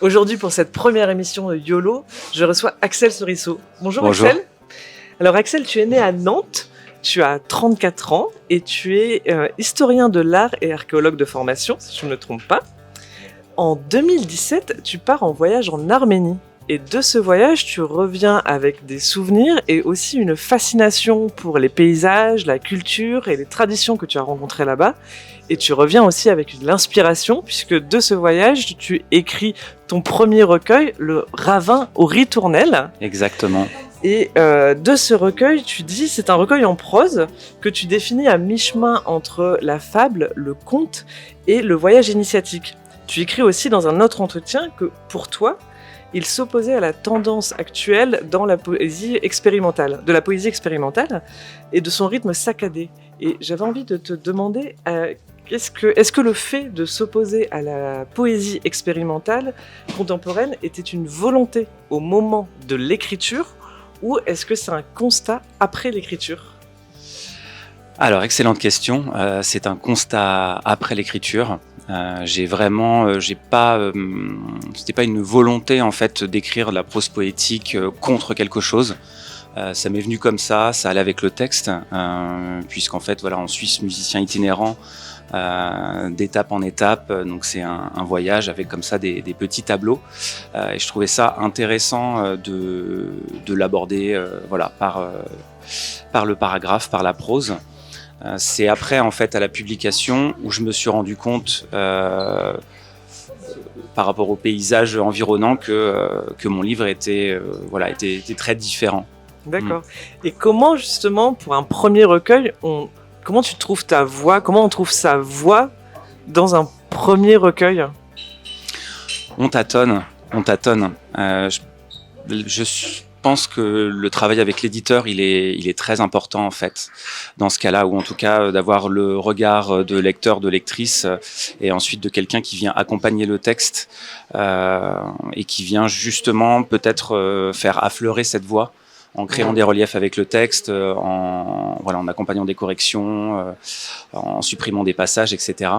Aujourd'hui, pour cette première émission de YOLO, je reçois Axel Sorisseau. Bonjour. Axel. Alors Axel, tu es né à Nantes, tu as 34 ans et tu es historien de l'art et archéologue de formation, si je ne me trompe pas. En 2017, tu pars en voyage en Arménie. Et de ce voyage, tu reviens avec des souvenirs et aussi une fascination pour les paysages, la culture et les traditions que tu as rencontrées là-bas. Et tu reviens aussi avec de l'inspiration, puisque de ce voyage, tu écris ton premier recueil, Le Ravin aux ritournelles. Exactement. Et de ce recueil, tu dis, c'est un recueil en prose que tu définis à mi-chemin entre la fable, le conte et le voyage initiatique. Tu écris aussi dans un autre entretien que, pour toi, il s'opposait à la tendance actuelle dans la poésie expérimentale, et de son rythme saccadé. Et j'avais envie de te demander, est-ce que le fait de s'opposer à la poésie expérimentale contemporaine était une volonté au moment de l'écriture, ou est-ce que c'est un constat après l'écriture ? Alors, excellente question. C'est un constat après l'écriture. C'était pas une volonté en fait d'écrire de la prose poétique contre quelque chose. Ça m'est venu comme ça allait avec le texte, puisqu'en fait voilà, on suit ce musicien itinérant d'étape en étape. Donc c'est un voyage avec comme ça des petits tableaux, et je trouvais ça intéressant de l'aborder voilà par le paragraphe, par la prose. C'est après en fait à la publication où je me suis rendu compte par rapport au paysage environnant que mon livre était très différent. D'accord. Et comment justement pour un premier recueil, comment tu trouves ta voix, comment on trouve sa voix dans un premier recueil ? On tâtonne. Je pense que le travail avec l'éditeur, il est très important en fait dans ce cas-là, ou en tout cas d'avoir le regard de lecteur, de lectrice, et ensuite de quelqu'un qui vient accompagner le texte et qui vient justement peut-être faire affleurer cette voix en créant des reliefs avec le texte, en accompagnant des corrections, en supprimant des passages, etc.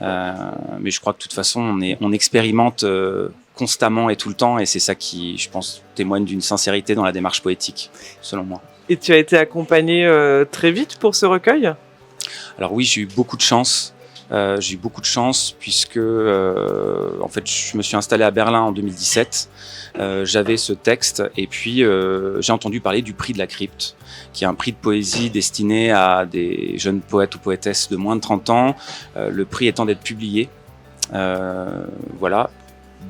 Mais je crois que de toute façon on expérimente constamment et tout le temps, et c'est ça qui, je pense, témoigne d'une sincérité dans la démarche poétique, selon moi. Et tu as été accompagné très vite pour ce recueil ? Alors oui, j'ai eu beaucoup de chance. Puisque en fait je me suis installé à Berlin en 2017. J'avais ce texte et puis j'ai entendu parler du prix de la crypte, qui est un prix de poésie destiné à des jeunes poètes ou poétesses de moins de 30 ans, le prix étant d'être publié. Voilà.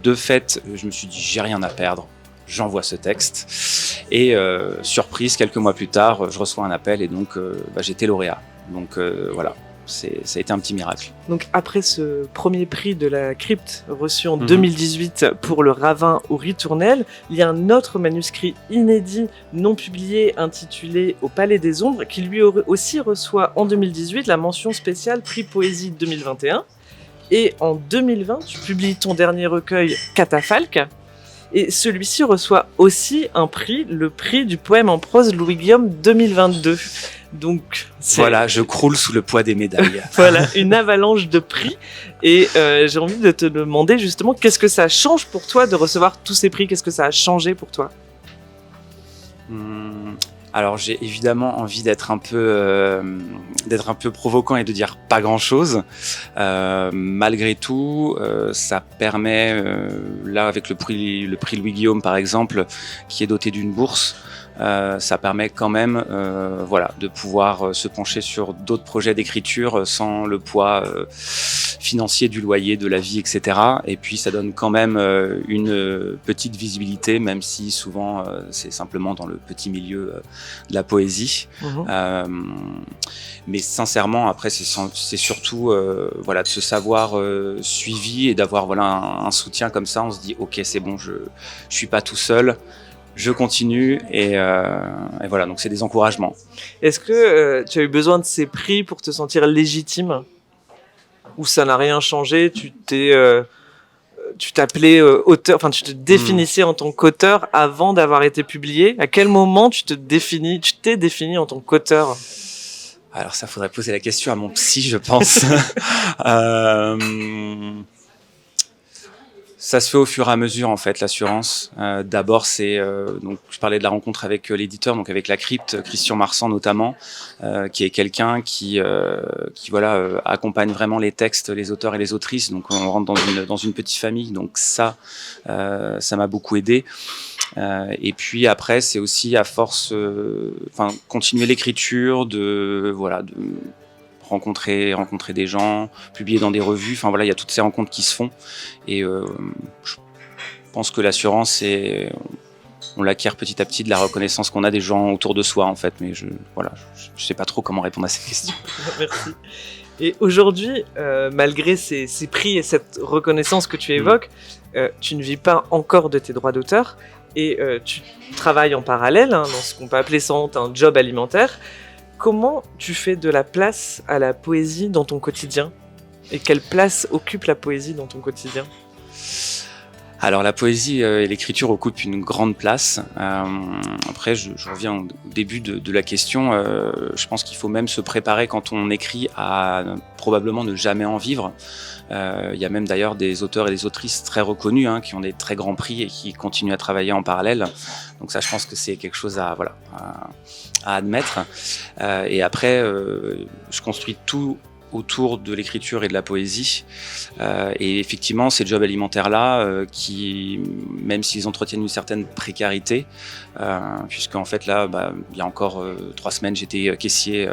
De fait, je me suis dit, j'ai rien à perdre, j'envoie ce texte. Et surprise, quelques mois plus tard, je reçois un appel et donc j'étais lauréat. Donc voilà. Ça a été un petit miracle. Donc après ce premier prix de la crypte reçu en 2018 pour Le Ravin aux ritournelles, il y a un autre manuscrit inédit non publié intitulé Au Palais des Ombres qui lui aussi reçoit en 2018 la mention spéciale Prix Poésie 2021. Et en 2020, tu publies ton dernier recueil Catafalque. Et celui-ci reçoit aussi un prix, le prix du poème en prose Louis-Guillaume 2022. Donc, voilà, je croule sous le poids des médailles. Voilà, une avalanche de prix. Et j'ai envie de te demander justement, qu'est-ce que ça change pour toi de recevoir tous ces prix ? Qu'est-ce que ça a changé pour toi ? Alors j'ai évidemment envie d'être un peu provoquant et de dire pas grand-chose. Malgré tout, ça permet, là avec le prix Louis-Guillaume par exemple, qui est doté d'une bourse, ça permet quand même de pouvoir se pencher sur d'autres projets d'écriture sans le poids financier du loyer, de la vie, etc. Et puis ça donne quand même une petite visibilité, même si souvent c'est simplement dans le petit milieu de la poésie. Mais sincèrement, après c'est surtout de se savoir suivi et d'avoir un soutien comme ça. On se dit ok, c'est bon, je suis pas tout seul. Je continue et voilà, donc c'est des encouragements. Est-ce que tu as eu besoin de ces prix pour te sentir légitime ? Ou ça n'a rien changé, tu t'appelais auteur, enfin tu te définissais en tant qu'auteur avant d'avoir été publié ? À quel moment tu t'es défini en tant qu'auteur ? Alors ça, faudrait poser la question à mon psy, je pense. Ça se fait au fur et à mesure en fait, l'assurance. D'abord, c'est donc je parlais de la rencontre avec l'éditeur, donc avec la crypte, Christian Marsan notamment, qui est quelqu'un qui voilà accompagne vraiment les textes, les auteurs et les autrices. Donc on rentre dans une petite famille. Donc ça m'a beaucoup aidé. Et puis après, c'est aussi à force, continuer l'écriture, de rencontrer des gens, publier dans des revues. Enfin voilà, il y a toutes ces rencontres qui se font. Et je pense que l'assurance, on l'acquiert petit à petit de la reconnaissance qu'on a des gens autour de soi en fait. Mais je sais pas trop comment répondre à cette question. Merci. Et aujourd'hui, malgré ces prix et cette reconnaissance que tu évoques, tu ne vis pas encore de tes droits d'auteur et tu travailles en parallèle dans ce qu'on peut appeler un job alimentaire. Comment tu fais de la place à la poésie dans ton quotidien ? Et quelle place occupe la poésie dans ton quotidien ? Alors la poésie et l'écriture occupent une grande place. Après, je reviens au début de la question. Je pense qu'il faut même se préparer quand on écrit à probablement ne jamais en vivre. Il y a même d'ailleurs des auteurs et des autrices très reconnus qui ont des très grands prix et qui continuent à travailler en parallèle. Donc ça, je pense que c'est quelque chose à admettre. Et après, je construis tout autour de l'écriture et de la poésie. Et effectivement, ces jobs alimentaires-là, qui, même s'ils entretiennent une certaine précarité, puisqu'en fait là, il y a encore 3 semaines, j'étais caissier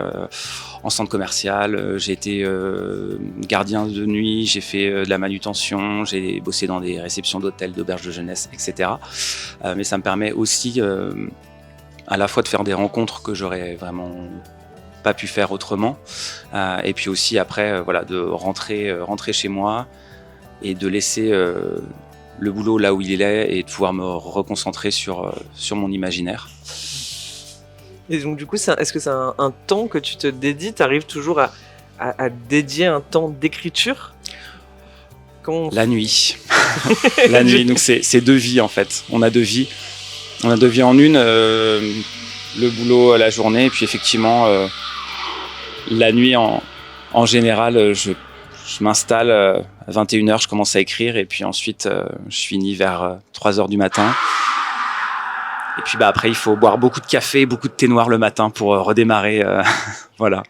en centre commercial, j'ai été gardien de nuit, j'ai fait de la manutention, j'ai bossé dans des réceptions d'hôtels, d'auberges de jeunesse, etc. Mais ça me permet aussi à la fois de faire des rencontres que j'aurais vraiment pas pu faire autrement, et puis aussi après de rentrer chez moi et de laisser le boulot là où il est et de pouvoir me reconcentrer sur mon imaginaire. Et donc du coup, est-ce que c'est un temps que tu te dédies ? Tu arrives toujours à dédier un temps d'écriture ? La nuit. La nuit, donc c'est 2 vies en fait. On a 2 vies. On a 2 vies en une, le boulot la journée, et puis effectivement la nuit en général, je m'installe à 21h, je commence à écrire, et puis ensuite je finis vers 3h du matin. Et puis après, il faut boire beaucoup de café, beaucoup de thé noir le matin pour redémarrer. Voilà.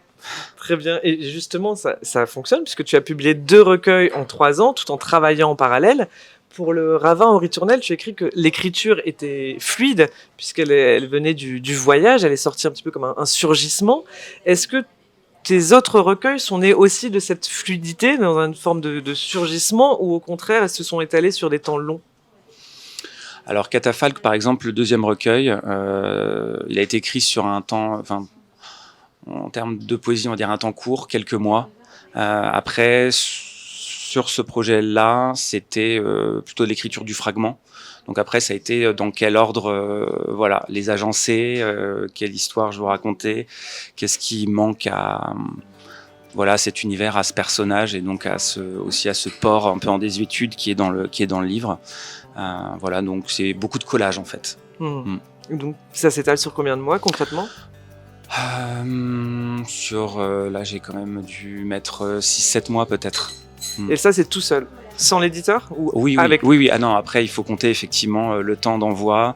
Très bien. Et justement, ça fonctionne puisque tu as publié 2 recueils en 3 ans, tout en travaillant en parallèle. Pour le Ravin au ritournel, tu écris que l'écriture était fluide puisqu'elle venait du voyage, elle est sortie un petit peu comme un surgissement. Est-ce que tes autres recueils sont nés aussi de cette fluidité, dans une forme de surgissement, ou au contraire, elles se sont étalées sur des temps longs ? Alors Catafalque, par exemple, le 2e recueil, il a été écrit sur un temps, en termes de poésie, on va dire un temps court, quelques mois. Après, sur ce projet-là, c'était plutôt de l'écriture du fragment. Donc après, ça a été dans quel ordre, les agencer, quelle histoire je veux raconter, qu'est-ce qui manque à cet univers, à ce personnage, et donc aussi à ce port un peu en désuétude qui est dans le livre. Donc c'est beaucoup de collage en fait. Donc ça s'étale sur combien de mois concrètement ? Là j'ai quand même dû mettre 6-7 mois peut-être. Et ça c'est tout seul, sans l'éditeur ou Oui. avec... Oui. Ah non, après il faut compter effectivement le temps d'envoi,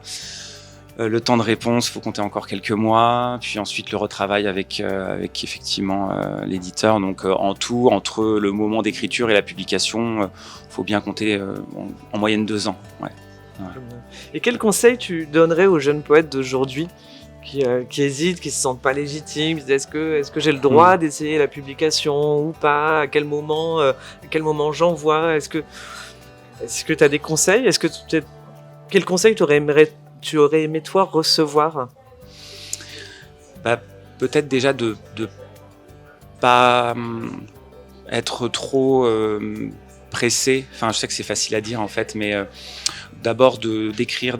le temps de réponse, il faut compter encore quelques mois, puis ensuite le retravail avec effectivement l'éditeur. Donc en tout, entre le moment d'écriture et la publication, faut bien compter en moyenne 2 ans. Ouais. Et quel conseil tu donnerais aux jeunes poètes d'aujourd'hui qui hésitent, qui se sentent pas légitimes, est-ce que j'ai le droit d'essayer la publication ou pas, à quel moment j'envoie, est-ce que tu as des conseils, quel conseil tu aurais aimé toi recevoir ? Peut-être déjà de pas être trop pressé. Enfin, je sais que c'est facile à dire en fait, mais d'abord d'écrire,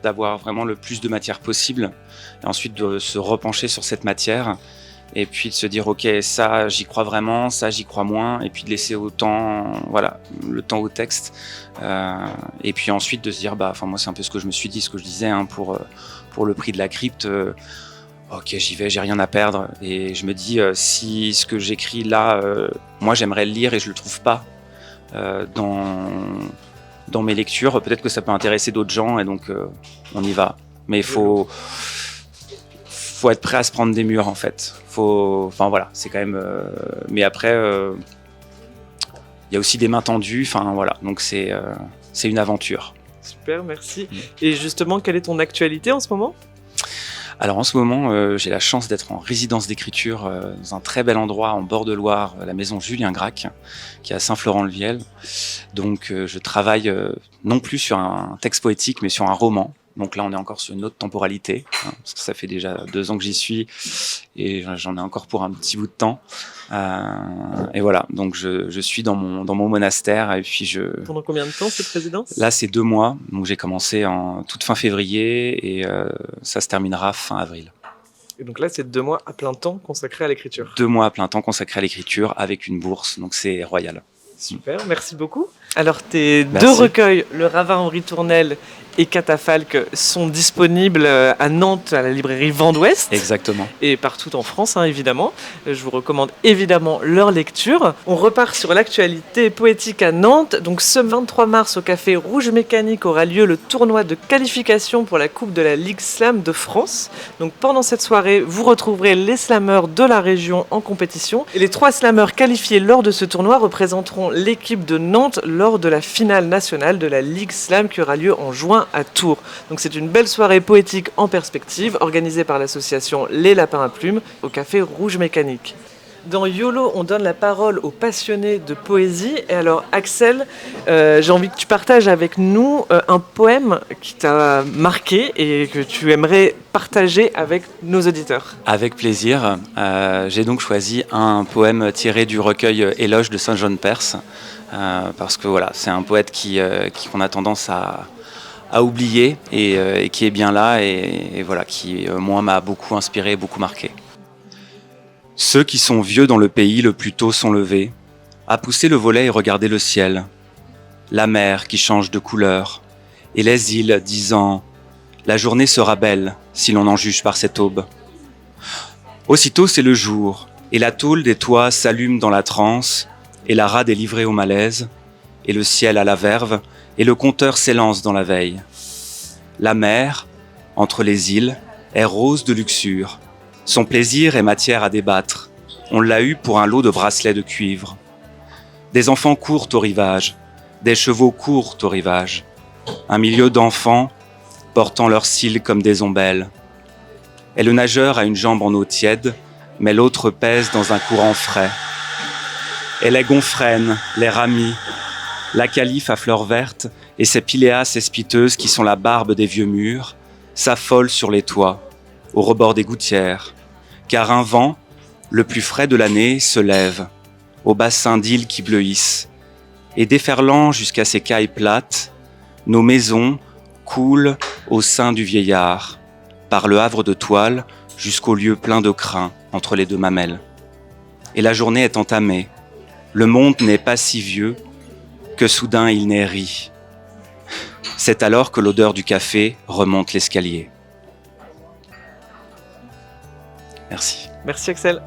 d'avoir vraiment le plus de matière possible, et ensuite de se repencher sur cette matière, et puis de se dire ok, ça j'y crois vraiment, ça j'y crois moins, et puis de laisser le temps au texte, et puis ensuite de se dire moi c'est un peu ce que je me suis dit, ce que je disais pour le prix de la crypte. Ok, j'y vais, j'ai rien à perdre, et je me dis si ce que j'écris là, moi j'aimerais le lire et je le trouve pas dans dans mes lectures. Peut-être que ça peut intéresser d'autres gens et donc on y va. Mais il faut être prêt à se prendre des murs en fait. Enfin voilà, c'est quand même. Mais après, il y a aussi des mains tendues. Enfin voilà, donc c'est une aventure. Super, merci. Et justement, quelle est ton actualité en ce moment ? Alors en ce moment, j'ai la chance d'être en résidence d'écriture dans un très bel endroit en bord de Loire, la maison Julien Gracq, qui est à Saint-Florent-le-Viel. Donc je travaille non plus sur un texte poétique, mais sur un roman. Donc là, on est encore sur une autre temporalité, parce que ça fait déjà 2 ans que j'y suis, et j'en ai encore pour un petit bout de temps. Et voilà, donc je suis dans mon monastère, et puis Pendant combien de temps cette résidence ? Là, c'est 2 mois, donc j'ai commencé en toute fin février, et ça se terminera fin avril. Et donc là, c'est 2 mois à plein temps consacrés à l'écriture. 2 mois à plein temps consacrés à l'écriture, avec une bourse, donc c'est royal. Super, merci beaucoup. Alors, tes 2 recueils, Le Ravin Henri Tournelle et Catafalque, sont disponibles à Nantes, à la librairie Vent d'Ouest. Exactement. Et partout en France, évidemment. Je vous recommande évidemment leur lecture. On repart sur l'actualité poétique à Nantes. Donc, ce 23 mars, au Café Rouge Mécanique, aura lieu le tournoi de qualification pour la Coupe de la Ligue Slam de France. Donc, pendant cette soirée, vous retrouverez les slameurs de la région en compétition. Et les 3 slameurs qualifiés lors de ce tournoi représenteront l'équipe de Nantes lors de la finale nationale de la Ligue Slam qui aura lieu en juin à Tours. Donc c'est une belle soirée poétique en perspective organisée par l'association Les Lapins à Plumes au Café Rouge Mécanique. Dans YOLO, on donne la parole aux passionnés de poésie. Et alors Axel, j'ai envie que tu partages avec nous un poème qui t'a marqué et que tu aimerais partager avec nos auditeurs. Avec plaisir. J'ai donc choisi un poème tiré du recueil Éloge de Saint John Perse, parce que voilà, c'est un poète qu'on a tendance à oublier et qui est bien là et voilà, qui moi m'a beaucoup inspiré, beaucoup marqué. Ceux qui sont vieux dans le pays le plus tôt sont levés, à pousser le volet et regarder le ciel, la mer qui change de couleur, et les îles disant « La journée sera belle si l'on en juge par cette aube ». Aussitôt c'est le jour, et la tôle des toits s'allume dans la transe, et la rade est livrée au malaise, et le ciel à la verve, et le compteur s'élance dans la veille. La mer, entre les îles, est rose de luxure. Son plaisir est matière à débattre. On l'a eu pour un lot de bracelets de cuivre. Des enfants courent au rivage, des chevaux courent au rivage. Un milieu d'enfants portant leurs cils comme des ombelles. Et le nageur a une jambe en eau tiède, mais l'autre pèse dans un courant frais. Et les gonfrènes, les ramis, la calife à fleurs vertes et ces piléas espiteuses qui sont la barbe des vieux murs, s'affolent sur les toits, au rebord des gouttières, car un vent, le plus frais de l'année, se lève, au bassin d'îles qui bleuissent, et déferlant jusqu'à ces cailles plates, nos maisons coulent au sein du vieillard, par le havre de toile jusqu'au lieu plein de crin entre les 2 mamelles. Et la journée est entamée, le monde n'est pas si vieux, que soudain il n'est ri. C'est alors que l'odeur du café remonte l'escalier. Merci. Merci Axel.